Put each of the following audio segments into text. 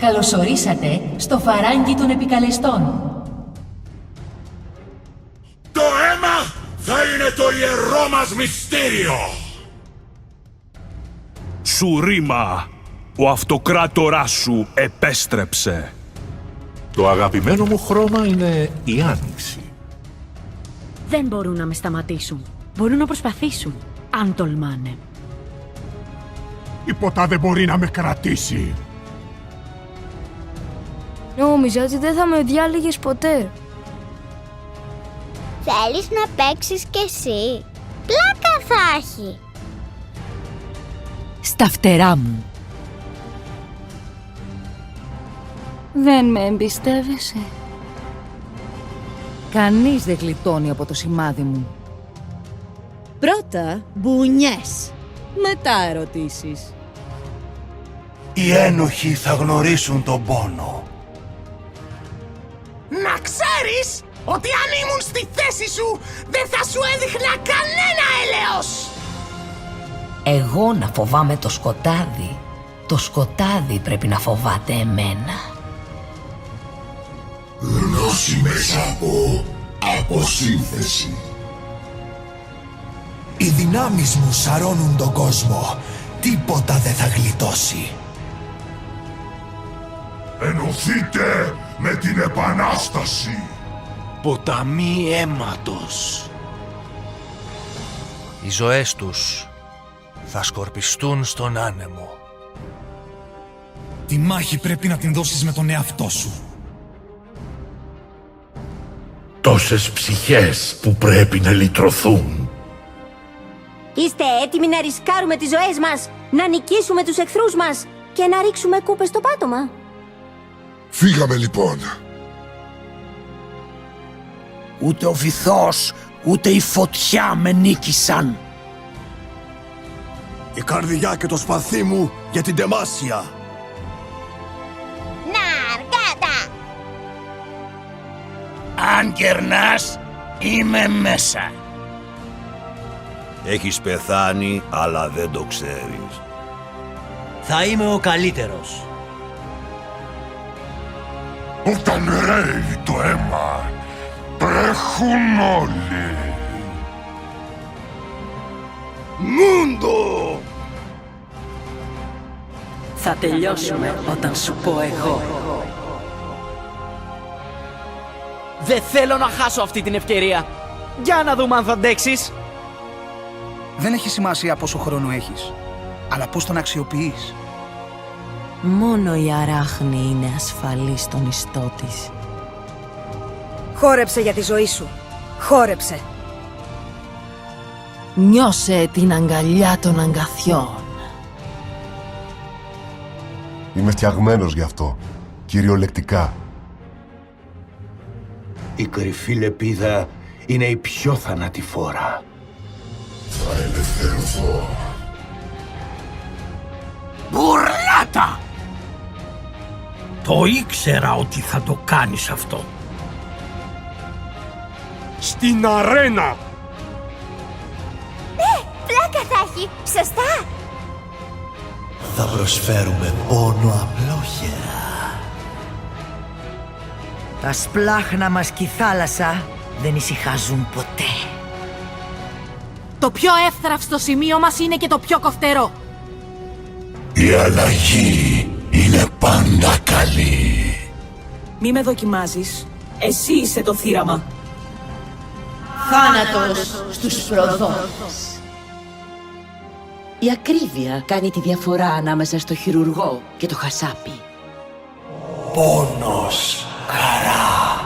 Καλωσορίσατε στο φαράγγι των επικαλεστών. Το αίμα θα είναι το ιερό μας μυστήριο! Σουρίμα, ο αυτοκράτοράς σου επέστρεψε. Το αγαπημένο μου χρώμα είναι η άνοιξη. Δεν μπορούν να με σταματήσουν. Μπορούν να προσπαθήσουν, αν τολμάνε. Τίποτα δεν μπορεί να με κρατήσει. Νόμιζα ότι δεν θα με διάλεγες ποτέ. Θέλεις να παίξεις κι εσύ? Πλάκα θα έχει. Στα φτερά μου. Δεν με εμπιστεύεσαι. Κανείς δεν γλιτώνει από το σημάδι μου. Πρώτα μπουνιές, μετά ερωτήσεις. Οι ένοχοι θα γνωρίσουν τον πόνο. Να ξέρεις ότι αν ήμουν στη θέση σου δεν θα σου έδειχνα κανένα έλεος! Εγώ να φοβάμαι το σκοτάδι. Το σκοτάδι πρέπει να φοβάται εμένα. Γνώση μέσα από αποσύνθεση. Οι δυνάμεις μου σαρώνουν τον κόσμο. Τίποτα δεν θα γλιτώσει. Ενωθείτε με την Επανάσταση. Ποταμοί αίματος. Οι ζωές τους θα σκορπιστούν στον άνεμο. Τη μάχη πρέπει να την δώσεις με τον εαυτό σου. Τόσες ψυχές που πρέπει να λυτρωθούν. Είστε έτοιμοι να ρισκάρουμε τις ζωές μας, να νικήσουμε τους εχθρούς μας και να ρίξουμε κούπες στο πάτωμα? Φύγαμε λοιπόν. Ούτε ο βυθός, ούτε η φωτιά με νίκησαν. Η καρδιά και το σπαθί μου για την Τεμάσια. Να, αργάτα! Αν κερνάς, είμαι μέσα. Έχεις πεθάνει, αλλά δεν το ξέρεις. Θα είμαι ο καλύτερος. Όταν ρέει το αίμα, τρέχουν όλοι. Μούντο! Θα τελειώσουμε όταν σου πω εγώ. Δεν θέλω να χάσω αυτή την ευκαιρία. Για να δούμε αν θα αντέξεις. Δεν έχει σημασία πόσο χρόνο έχεις, αλλά πώς τον αξιοποιείς. Μόνο η αράχνη είναι ασφαλής στον ιστό της. Χόρεψε για τη ζωή σου. Χόρεψε. Νιώσε την αγκαλιά των αγκαθιών. Είμαι φτιαγμένος γι' αυτό, κυριολεκτικά. Η κρυφή λεπίδα είναι η πιο θανατηφόρα. Θα ελευθερωθώ. Μπουρλάτα! Το ήξερα ότι θα το κάνεις αυτό. Στην αρένα! Πλάκα θα έχει, σωστά! Θα προσφέρουμε πόνο απλόχερα. Τα σπλάχνα μας και η θάλασσα δεν ησυχάζουν ποτέ. Το πιο εύθραυστο σημείο μας είναι και το πιο κοφτερό. Η αλλαγή είναι πάντα καλή. Μη με δοκιμάζεις. Εσύ είσαι το θύραμα. Θάνατος στους προδότες. Η ακρίβεια κάνει τη διαφορά ανάμεσα στο χειρουργό και το χασάπι. Πόνος, χαρά,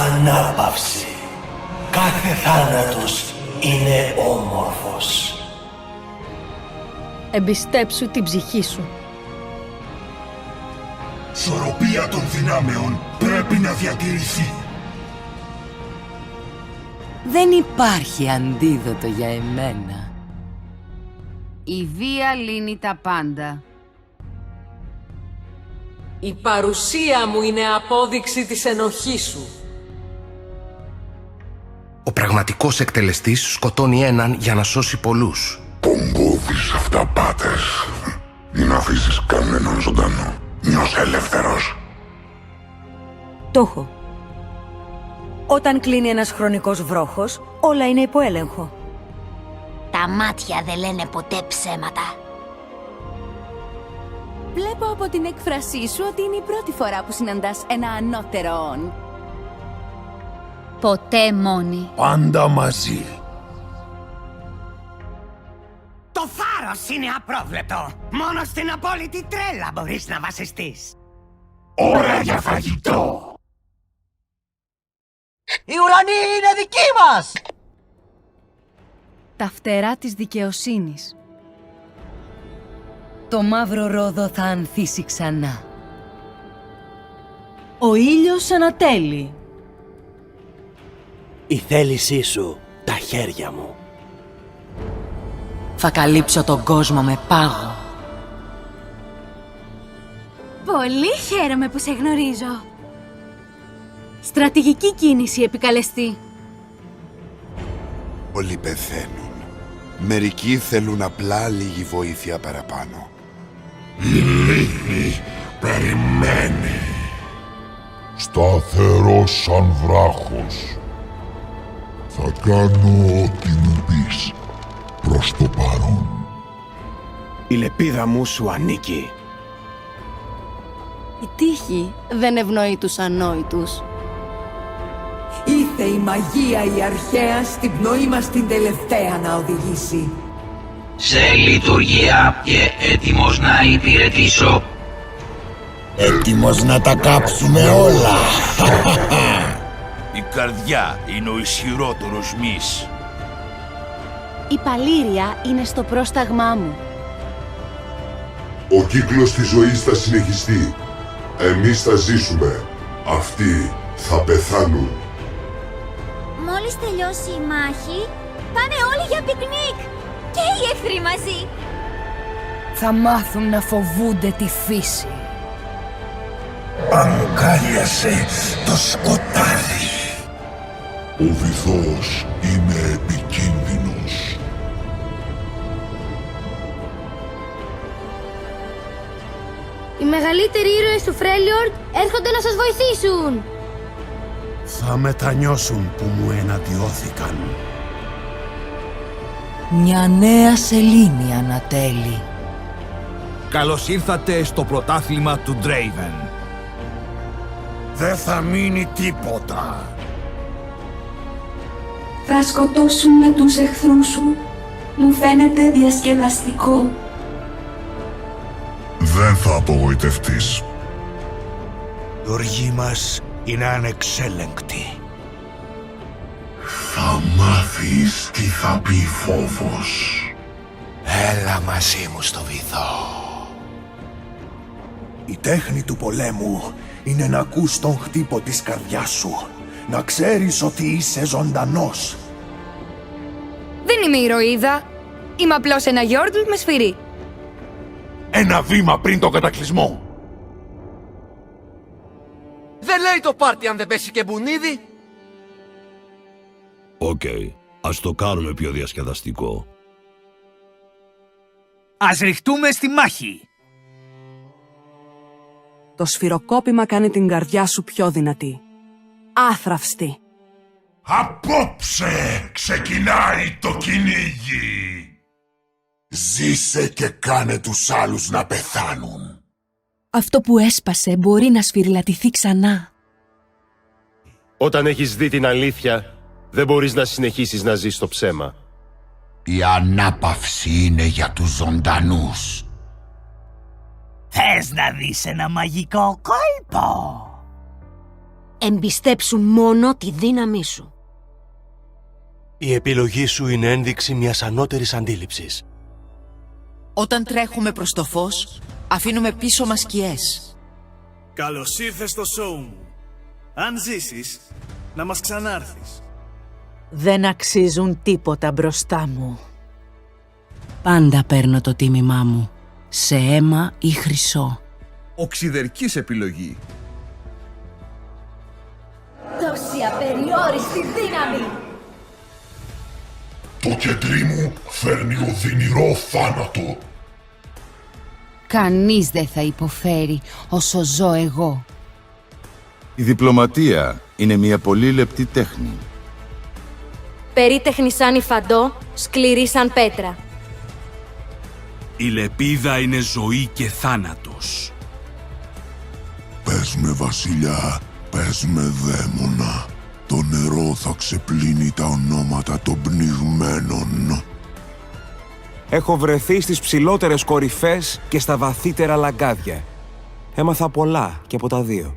ανάπαυση. Κάθε θάνατος είναι όμορφος. Εμπιστέψου την ψυχή σου. Ισορροπία των δυνάμεων πρέπει να διατηρηθεί. Δεν υπάρχει αντίδοτο για εμένα. Η βία λύνει τα πάντα. Η παρουσία μου είναι απόδειξη της ενοχής σου. Ο πραγματικός εκτελεστής σκοτώνει έναν για να σώσει πολλούς. Πομπούδεις αυταπάτες. Μην αφήσεις κανέναν ζωντανό. τελείως ελεύθερος. Το έχω. Όταν κλείνει ένας χρονικός βρόχος, όλα είναι υπό έλεγχο. Τα μάτια δεν λένε ποτέ ψέματα. Βλέπω από την έκφρασή σου ότι είναι η πρώτη φορά που συναντάς ένα ανώτερο όν. Ποτέ μόνη. Πάντα μαζί. Το θάρρος είναι απρόβλεπτο. Μόνο στην απόλυτη τρέλα μπορείς να βασιστείς. Ώρα για φαγητό. Η ουρανή είναι δική μας! Τα φτερά της δικαιοσύνης. Το μαύρο ρόδο θα ανθίσει ξανά. Ο ήλιος ανατέλει. Η θέλησή σου, τα χέρια μου. Θα καλύψω τον κόσμο με πάγο. Πολύ χαίρομαι που σε γνωρίζω. Στρατηγική κίνηση, επικαλεστή. Πολλοί πεθαίνουν. Μερικοί θέλουν απλά λίγη βοήθεια παραπάνω. Λίγη περιμένει. Σταθερός σαν βράχος. Θα κάνω ό,τι μου πεις. Προς το παρόν. Η λεπίδα μου σου ανήκει. Η τύχη δεν ευνοεί τους ανόητους. Ήθε η μαγεία η αρχαία στην πνοή μας την τελευταία να οδηγήσει. Σε λειτουργία και έτοιμος να υπηρετήσω. Έτοιμος να τα κάψουμε όλα. Η καρδιά είναι ο ισχυρότερος μυς. Η παλήρια είναι στο πρόσταγμά μου. Ο κύκλος της ζωής θα συνεχιστεί. Εμείς θα ζήσουμε. Αυτοί θα πεθάνουν. Μόλις τελειώσει η μάχη, πάμε όλοι για πικνίκ. Και οι εχθροί μαζί. Θα μάθουν να φοβούνται τη φύση. Αγκάλιασε το σκοτάδι. Ο βυθός είναι επικίνδυνος. Οι μεγαλύτεροι ήρωες του Freljord έρχονται να σας βοηθήσουν. Θα μετανιώσουν που μου εναντιώθηκαν. Μια νέα σελήνη ανατέλει. Καλώς ήρθατε στο πρωτάθλημα του Draven. Δεν θα μείνει τίποτα. Θα σκοτώσουμε τους εχθρούς σου. Μου φαίνεται διασκεδαστικό. Δεν θα απογοητευτείς. Η οργή μας είναι ανεξέλεγκτη. Θα μάθεις τι θα πει φόβος. Έλα μαζί μου στο βυθό. Η τέχνη του πολέμου είναι να ακούς τον χτύπο της καρδιάς σου. Να ξέρεις ότι είσαι ζωντανός. Δεν είμαι ηρωίδα. Είμαι απλώς ένα γιόρτλ με σφυρί. Ένα βήμα πριν τον κατακλυσμό. Δεν λέει το πάρτι αν δεν πέσει και μπουνίδι. Οκ, ας το κάνουμε πιο διασκεδαστικό. Ας ρηχτούμε στη μάχη. Το σφυροκόπημα κάνει την καρδιά σου πιο δυνατή. Άθραυστη. Απόψε ξεκινάει το κυνήγι. Ζήσε και κάνε τους άλλους να πεθάνουν. Αυτό που έσπασε μπορεί να σφυριλατηθεί ξανά. Όταν έχεις δει την αλήθεια, δεν μπορείς να συνεχίσεις να ζεις στο ψέμα. Η ανάπαυση είναι για τους ζωντανούς. Θες να δεις ένα μαγικό κόλπο? Εμπιστέψου μόνο τη δύναμή σου. Η επιλογή σου είναι ένδειξη μιας ανώτερης αντίληψης. Όταν τρέχουμε προς το φως, αφήνουμε πίσω μας σκιές. Καλώς ήρθες στο σόου μου. Αν ζήσεις, να μας ξανάρθεις. Δεν αξίζουν τίποτα μπροστά μου. Πάντα παίρνω το τίμημά μου, σε αίμα ή χρυσό. Οξυδερκής επιλογή. Τόση απεριόριστη δύναμη. Το κεντρί μου φέρνει οδυνηρό θάνατο. Κανείς δεν θα υποφέρει όσο ζω εγώ. Η διπλωματία είναι μια πολύ λεπτή τέχνη. Περίτεχνη σαν υφαντό, σκληρή σαν πέτρα. Η λεπίδα είναι ζωή και θάνατος. Πες με βασιλιά, πες με δαίμονα. Το νερό θα ξεπλύνει τα ονόματα των πνιγμένων. Έχω βρεθεί στις ψηλότερες κορυφές και στα βαθύτερα λαγκάδια. Έμαθα πολλά και από τα δύο.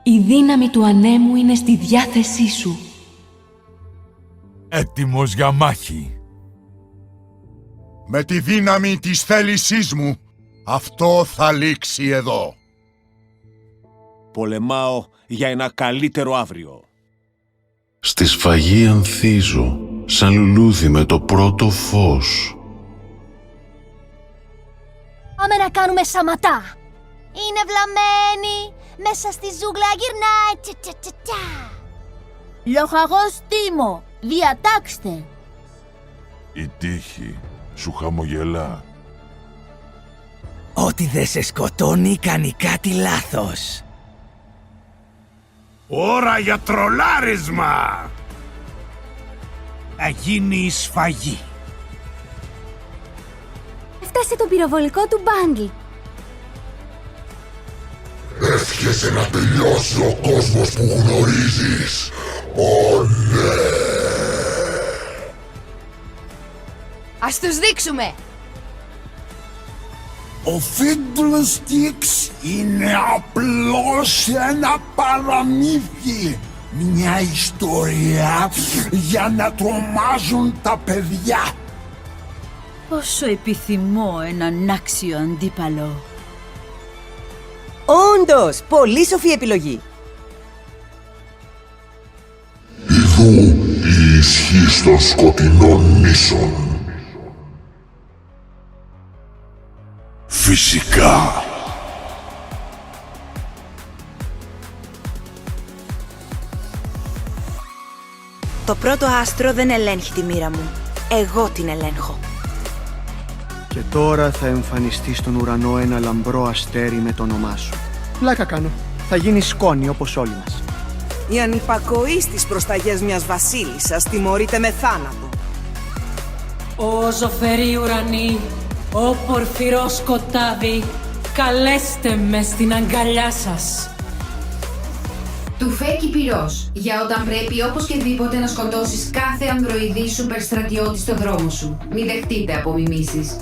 Η δύναμη του ανέμου είναι στη διάθεσή σου. Έτοιμος για μάχη. Με τη δύναμη της θέλησής μου, αυτό θα λήξει εδώ. Πολεμάω για ένα καλύτερο αύριο. Στη σφαγή ανθίζω, σαν λουλούδι με το πρώτο φως. Πάμε να κάνουμε σαματά. Είναι βλαμμένη, μέσα στη ζούγκλα γυρνάει, τσα. Λοχαγός Τίμο, διατάξτε. Η τύχη σου χαμογελά. Ό,τι δεν σε σκοτώνει κάνει κάτι λάθος. Ώρα για τρολάρισμα! Θα γίνει η σφαγή. Έφτασε το πυροβολικό του μπάντλ. Εύχεσαι να τελειώσει ο κόσμος που γνωρίζεις. Ω ναι! Ας τους δείξουμε! Ο Fiddlesticks είναι απλώς ένα παραμύθι. Μια ιστορία για να τρομάζουν τα παιδιά. Πόσο επιθυμώ έναν άξιο αντίπαλο. Όντως, πολύ σοφή επιλογή. Ιδού η ισχύς των σκοτεινών νήσων. Φυσικά. Το πρώτο άστρο δεν ελέγχει τη μοίρα μου. Εγώ την ελέγχω. Και τώρα θα εμφανιστεί στον ουρανό ένα λαμπρό αστέρι με το όνομά σου. Πλάκα κάνω. Θα γίνει σκόνη όπως όλοι μας. Η ανυπακοή στις προσταγές μιας βασίλισσας τιμωρείται με θάνατο. Ω ζωφεροί ουρανοί, ω πορφυρό σκοτάδι, καλέστε με στην αγκαλιά σας. Του φέκει πυρός, για όταν πρέπει οπωσδήποτε να σκοτώσεις κάθε ανδροειδή σούπερ στρατιώτη στο δρόμο σου. Μην δεχτείτε απομιμήσεις.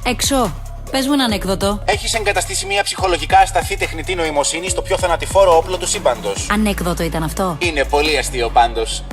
Εξώ, πες μου ένα ανέκδοτο. Έχεις εγκαταστήσει μια ψυχολογικά ασταθή τεχνητή νοημοσύνη στο πιο θανατηφόρο όπλο του σύμπαντος. Ανέκδοτο ήταν αυτό. Είναι πολύ αστείο πάντως.